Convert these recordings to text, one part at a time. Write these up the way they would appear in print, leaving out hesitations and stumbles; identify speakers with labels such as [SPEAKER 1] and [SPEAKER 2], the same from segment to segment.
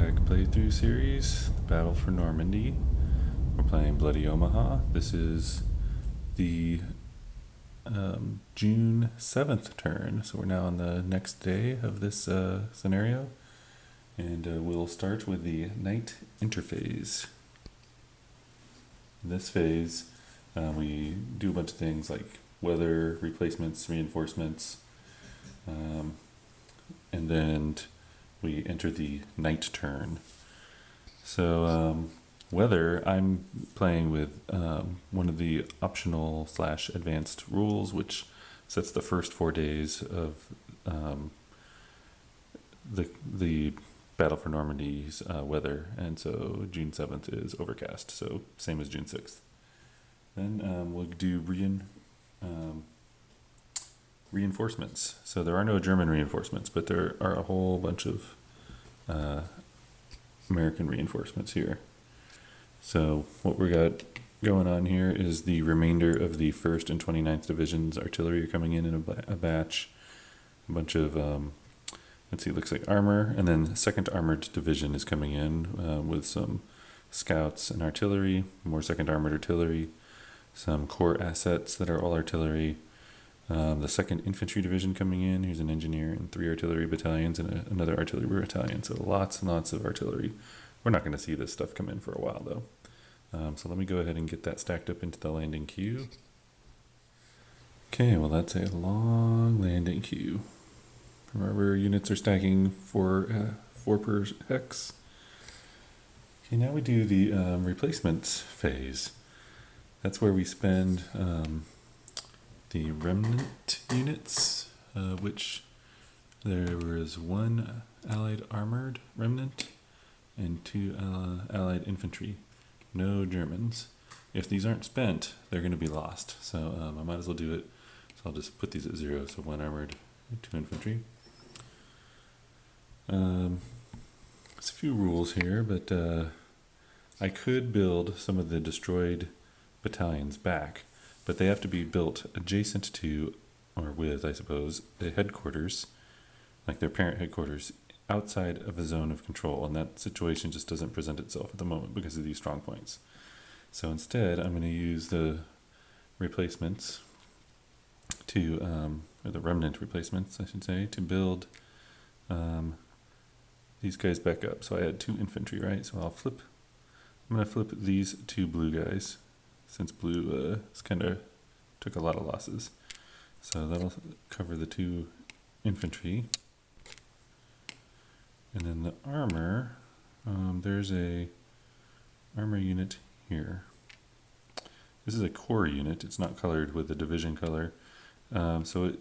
[SPEAKER 1] Pack playthrough series, the Battle for Normandy. We're playing Bloody Omaha. This is the June 7th turn, so we're now on the next day of this scenario. And we'll start with the night interphase. In this phase, we do a bunch of things like weather, replacements, reinforcements, and then we enter the night turn. So weather, I'm playing with one of the optional / advanced rules, which sets the first 4 days of the Battle for Normandy's weather, and so June 7th is overcast, so same as June 6th. Then we'll do reinforcements. So there are no German reinforcements, but there are a whole bunch of American reinforcements here. So what we got going on here is the remainder of the 1st and 29th Divisions artillery are coming in a batch. A bunch of, let's see, it looks like armor, and then 2nd Armored Division is coming in with some scouts and artillery, more 2nd Armored Artillery, some core assets that are all artillery. The 2nd Infantry Division coming in, here's an engineer and 3 artillery battalions and another artillery battalion, so lots and lots of artillery. We're not going to see this stuff come in for a while though. So let me go ahead and get that stacked up into the landing queue. Okay, well that's a long landing queue. Remember, units are stacking for 4 per hex. Okay, now we do the replacements phase. That's where we spend the remnant units, which there was 1 allied armored remnant and 2 allied infantry. No Germans. If these aren't spent, they're going to be lost. So I might as well do it. So I'll just put these at 0. So 1 armored, 2 infantry. There's a few rules here, but I could build some of the destroyed battalions back, but they have to be built adjacent to, or with, I suppose, the headquarters, like their parent headquarters, outside of a zone of control, and that situation just doesn't present itself at the moment because of these strong points. So instead, I'm going to use the replacements to, or the remnant replacements, I should say, to build these guys back up. So I had 2 infantry, right? So I'm going to flip these 2 blue guys, since blue took a lot of losses. So that'll cover the 2 infantry. And then the armor, there's a armor unit here. This is a core unit. It's not colored with the division color. So it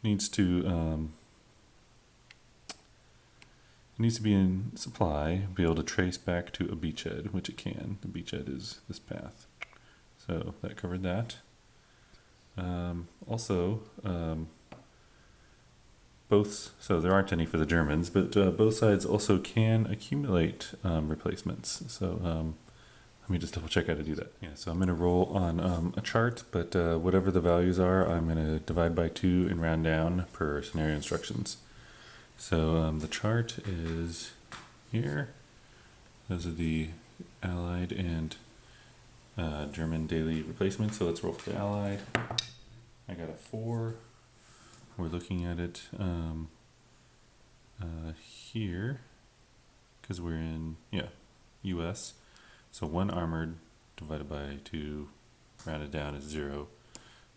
[SPEAKER 1] needs to be in supply, be able to trace back to a beachhead, which it can. The beachhead is this path. So that covered that. So there aren't any for the Germans, but both sides also can accumulate replacements. So let me just double check how to do that. Yeah, so I'm going to roll on a chart, but whatever the values are, I'm going to divide by 2 and round down per scenario instructions. So the chart is here. Those are the Allied and German daily replacements. So let's roll for the Allied. I got a 4. We're looking at it here because we're in US. So 1 armored divided by 2 rounded down is 0.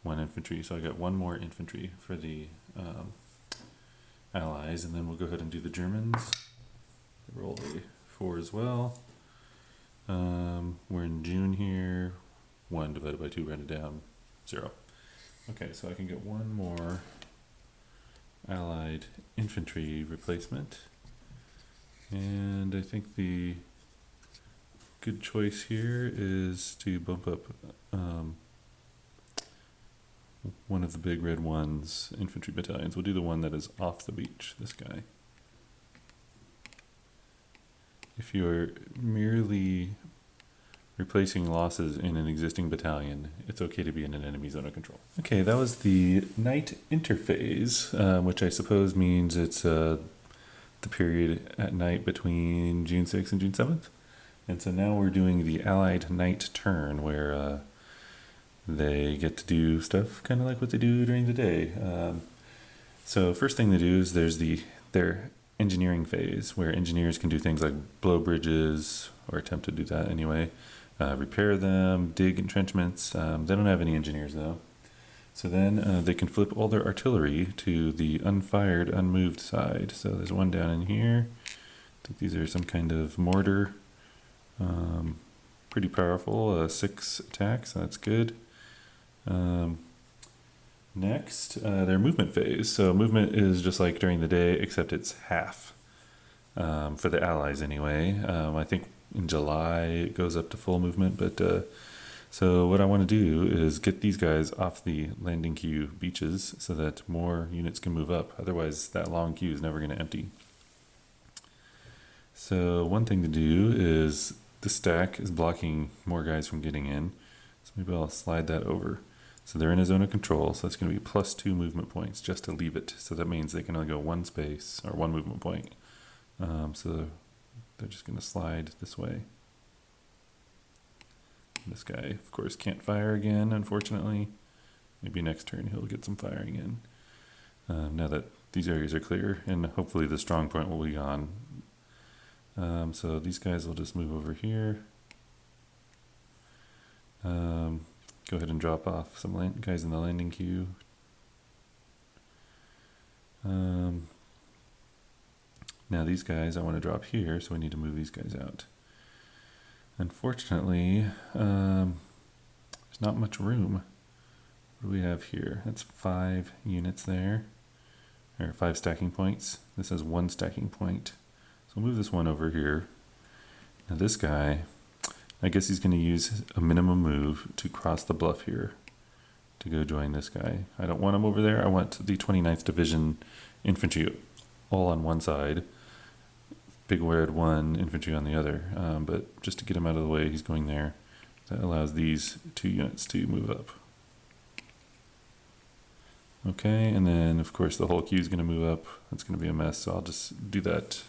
[SPEAKER 1] 1 infantry. So I got 1 more infantry for the Allies, and then we'll go ahead and do the Germans. Roll a 4 as well. We're in June here. 1 divided by 2 rounded down, 0. Okay, so I can get 1 more Allied infantry replacement, and I think the good choice here is to bump up one of the big red ones, infantry battalions. We'll do the one that is off the beach, this guy. If you're merely replacing losses in an existing battalion, it's okay to be in an enemy zone of control. Okay, that was the night interphase, which I suppose means it's the the period at night between June 6th and June 7th. And so now we're doing the Allied night turn, where they get to do stuff kind of like what they do during the day. So first thing they do is there's their engineering phase, where engineers can do things like blow bridges, or attempt to do that anyway, repair them, dig entrenchments. They don't have any engineers though. So then they can flip all their artillery to the unfired, unmoved side. So there's one down in here. I think these are some kind of mortar. Pretty powerful, 6 attacks, so that's good. Next, their movement phase. So movement is just like during the day, except it's half, for the Allies anyway. I think in July it goes up to full movement, but so what I want to do is get these guys off the landing queue beaches so that more units can move up. Otherwise, that long queue is never going to empty. So one thing to do is the stack is blocking more guys from getting in. So maybe I'll slide that over. So they're in a zone of control, so that's going to be +2 movement points just to leave it. So that means they can only go one space, or one movement point. So they're just going to slide this way. This guy, of course, can't fire again, unfortunately. Maybe next turn he'll get some firing in. Now that these areas are clear, and hopefully the strong point will be gone. So these guys will just move over here. Go ahead and drop off some guys in the landing queue. Now these guys I want to drop here, so we need to move these guys out. Unfortunately, there's not much room. What do we have here? That's 5 units there, or 5 stacking points. This has 1 stacking point. So we'll move this one over here. Now this guy, I guess he's going to use a minimum move to cross the bluff here to go join this guy. I don't want him over there. I want the 29th Division infantry all on one side, Big Red 1 infantry on the other, but just to get him out of the way, he's going there. That allows these 2 units to move up. Okay, and then of course the whole queue is going to move up. That's going to be a mess, so I'll just do that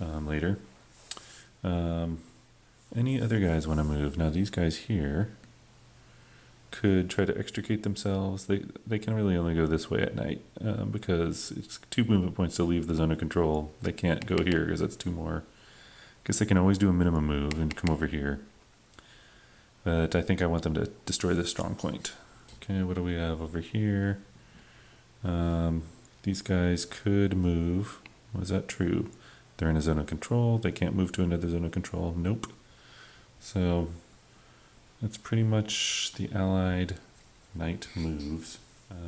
[SPEAKER 1] later. Any other guys want to move? Now these guys here could try to extricate themselves. They can really only go this way at night, because it's 2 movement points to leave the zone of control. They can't go here because that's 2 more. Guess they can always do a minimum move and come over here. But I think I want them to destroy this strong point. Okay, what do we have over here? These guys could move. Was that true? They're in a zone of control. They can't move to another zone of control. Nope. So that's pretty much the Allied night moves.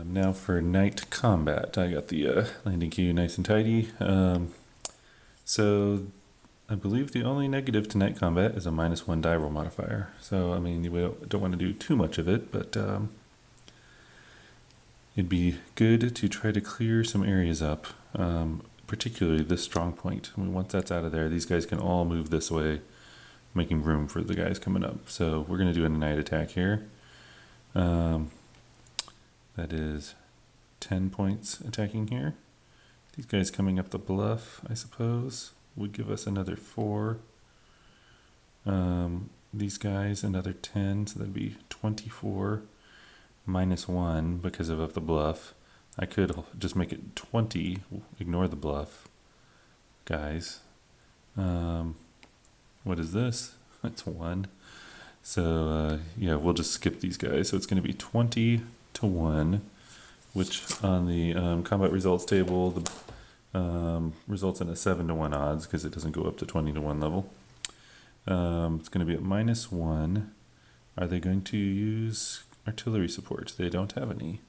[SPEAKER 1] Now for night combat. I got the landing queue nice and tidy. So I believe the only negative to night combat is a -1 die roll modifier. So I mean, we don't want to do too much of it, but it'd be good to try to clear some areas up, particularly this strong point. I mean, once that's out of there, these guys can all move this way, making room for the guys coming up. So we're going to do a night attack here. That is 10 points attacking here. These guys coming up the bluff, I suppose, would give us another 4. These guys another 10, so that'd be 24 -1 because of up the bluff. I could just make it 20, ignore the bluff. Guys, what is this? That's 1. So yeah, we'll just skip these guys. So it's going to be 20-1, which on the combat results table results in a 7-1 odds because it doesn't go up to 20-1 level. It's going to be at -1. Are they going to use artillery support? They don't have any.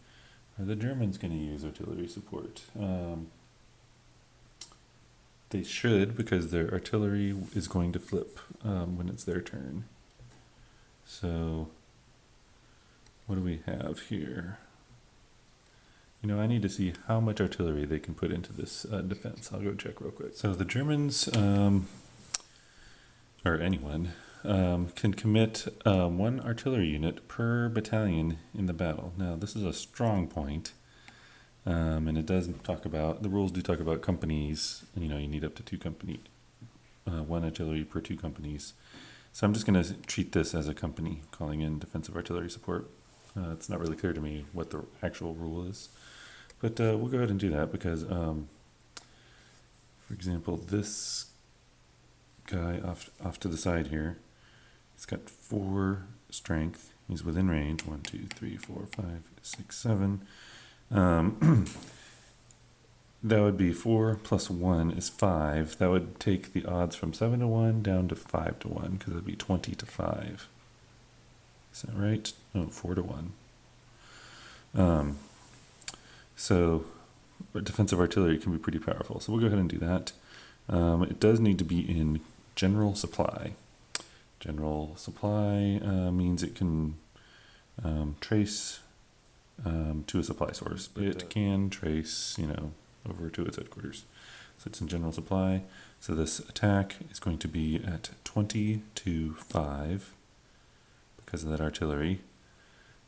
[SPEAKER 1] Are the Germans going to use artillery support? They should, because their artillery is going to flip when it's their turn. So what do we have here? You know, I need to see how much artillery they can put into this defense. I'll go check real quick. So the Germans, or anyone, can commit 1 artillery unit per battalion in the battle. Now, this is a strong point. And it does talk about, the rules do talk about companies, you know, you need up to one artillery per 2 companies. So I'm just going to treat this as a company calling in defensive artillery support. It's not really clear to me what the actual rule is, but we'll go ahead and do that because, for example, this guy off to the side here, he's got 4 strength. He's within range. 1, 2, 3, 4, 5, 6, 7. That would be 4 plus 1 is 5. That would take the odds from 7 to 1 down to 5 to 1 because it would be 20 to 5. Is that right? No, 4 to 1. So defensive artillery can be pretty powerful. So we'll go ahead and do that. It does need to be in general supply. General supply means it can trace to a supply source. But it can trace, you know, over to its headquarters. So it's in general supply. So this attack is going to be at 20 to 5 because of that artillery.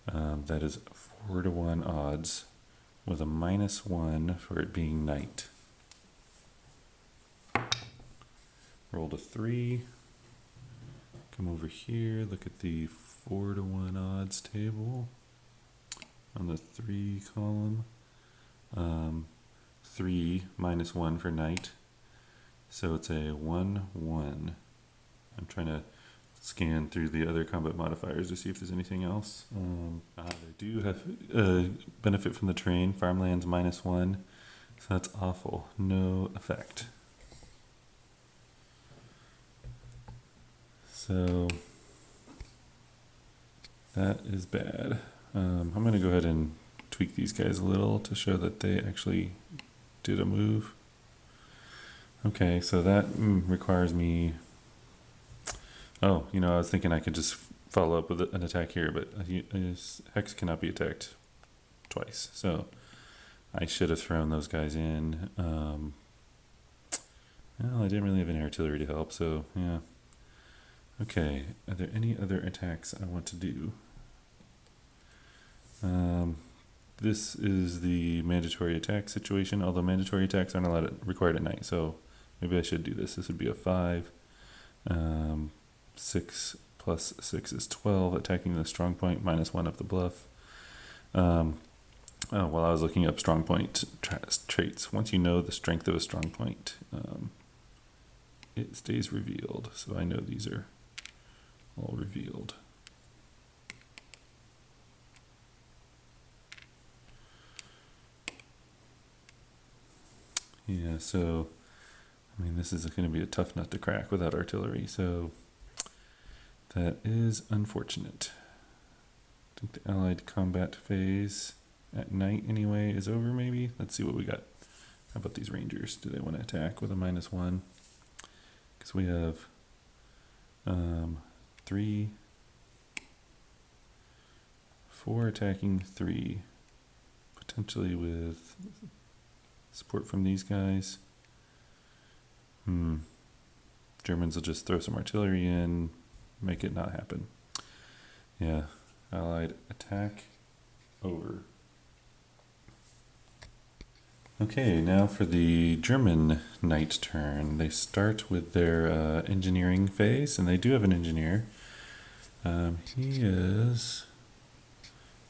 [SPEAKER 1] That is 4 to 1 odds with a -1 for it being night. Rolled a 3. Come over here, look at the 4 to 1 odds table on the 3 column. 3 -1 for night. So it's a 1, 1. I'm trying to scan through the other combat modifiers to see if there's anything else. They do have benefit from the terrain. Farmlands -1. So that's awful. No effect. So that is bad. I'm going to go ahead and tweak these guys a little to show that they actually did a move. Okay, so that requires me... Oh, you know, I was thinking I could just follow up with an attack here, but Hex cannot be attacked twice. So I should have thrown those guys in. Well, I didn't really have any artillery to help, so yeah. Okay, are there any other attacks I want to do? This is the mandatory attack situation, although mandatory attacks aren't required at night, so maybe I should do this. This would be a 5. 6 plus 6 is 12, attacking the strong point, -1 up the bluff. While I was looking up strong point traits, once you know the strength of a strong point, it stays revealed. So I know these are all revealed. Yeah, so, I mean, this is going to be a tough nut to crack without artillery, so that is unfortunate. I think the Allied combat phase at night anyway is over maybe. Let's see what we got. How about these Rangers? Do they want to attack with a -1? Because we have 3, 4 attacking, 3, potentially with support from these guys. Germans will just throw some artillery in, make it not happen. Yeah, Allied attack over. Okay, now for the German night turn. They start with their engineering phase, and they do have an engineer. He is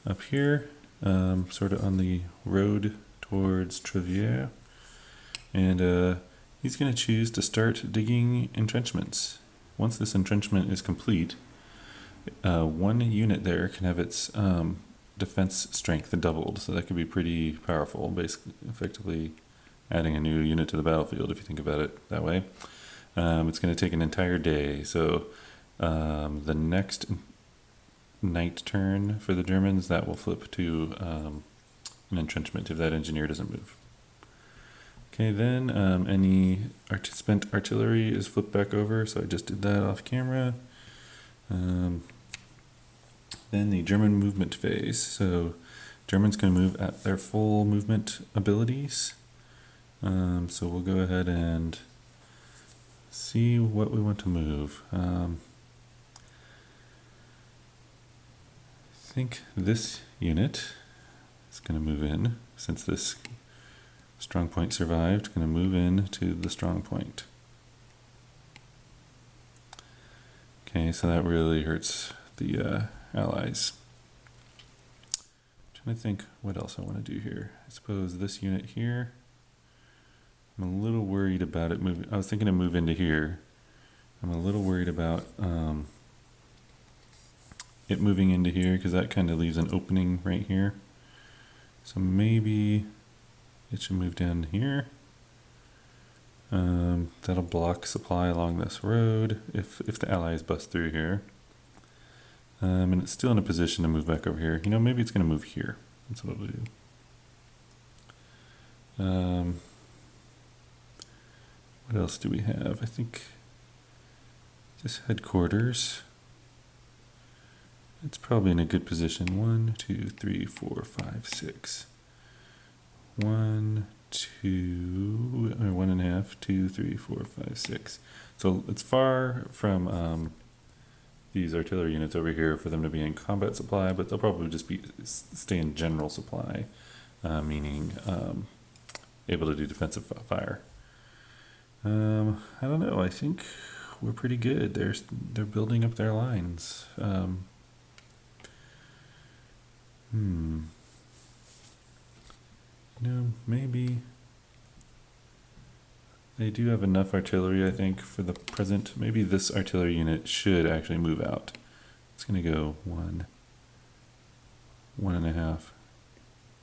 [SPEAKER 1] up here, sort of on the road towards Trevier, and he's going to choose to start digging entrenchments. Once this entrenchment is complete, one unit there can have its defense strength doubled, so that could be pretty powerful, basically effectively adding a new unit to the battlefield if you think about it that way. It's going to take an entire day, so the next night turn for the Germans, that will flip to an entrenchment if that engineer doesn't move. Okay, then any spent artillery is flipped back over, so I just did that off camera. Then the German movement phase. So Germans can move at their full movement abilities. So we'll go ahead and see what we want to move. I think this unit It's going to move in. Since this strong point survived, going to move in to the strong point. Okay, so that really hurts the allies. Trying to think what else I want to do here. I suppose this unit here, I'm a little worried about it moving. I was thinking to move into here. I'm a little worried about it moving into here because that kind of leaves an opening right here. So maybe it should move down here. That'll block supply along this road if the allies bust through here. And it's still in a position to move back over here. You know, maybe it's going to move here. That's what it'll do. What else do we have? I think this headquarters. It's probably in a good position. 1, 2, 3, 4, 5, 6. 1, 2, or 1.5, 2, 3, 4, 5, 6. So it's far from these artillery units over here for them to be in combat supply, but they'll probably just stay in general supply, meaning able to do defensive fire. I don't know. I think we're pretty good. They're building up their lines. Maybe they do have enough artillery, I think, for the present. Maybe this artillery unit should actually move out. It's going to go 1, 1.5,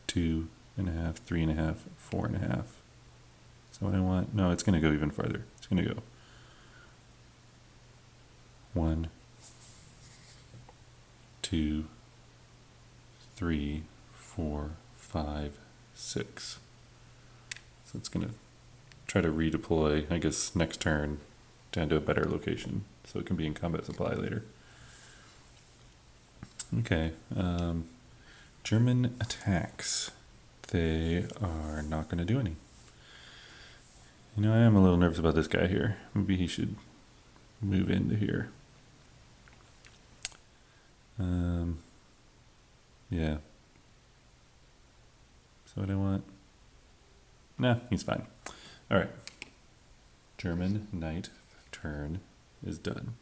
[SPEAKER 1] 2.5, 3.5, 4.5. Is that what I want? No, it's going to go even farther. It's going to go 1, 2, 3, 4, 5, 6. So it's going to try to redeploy, I guess, next turn down to a better location so it can be in combat supply later. Okay. German attacks. They are not going to do any. You know, I am a little nervous about this guy here. Maybe he should move into here. Yeah. So what I want? Nah, he's fine. All right. German knight turn is done.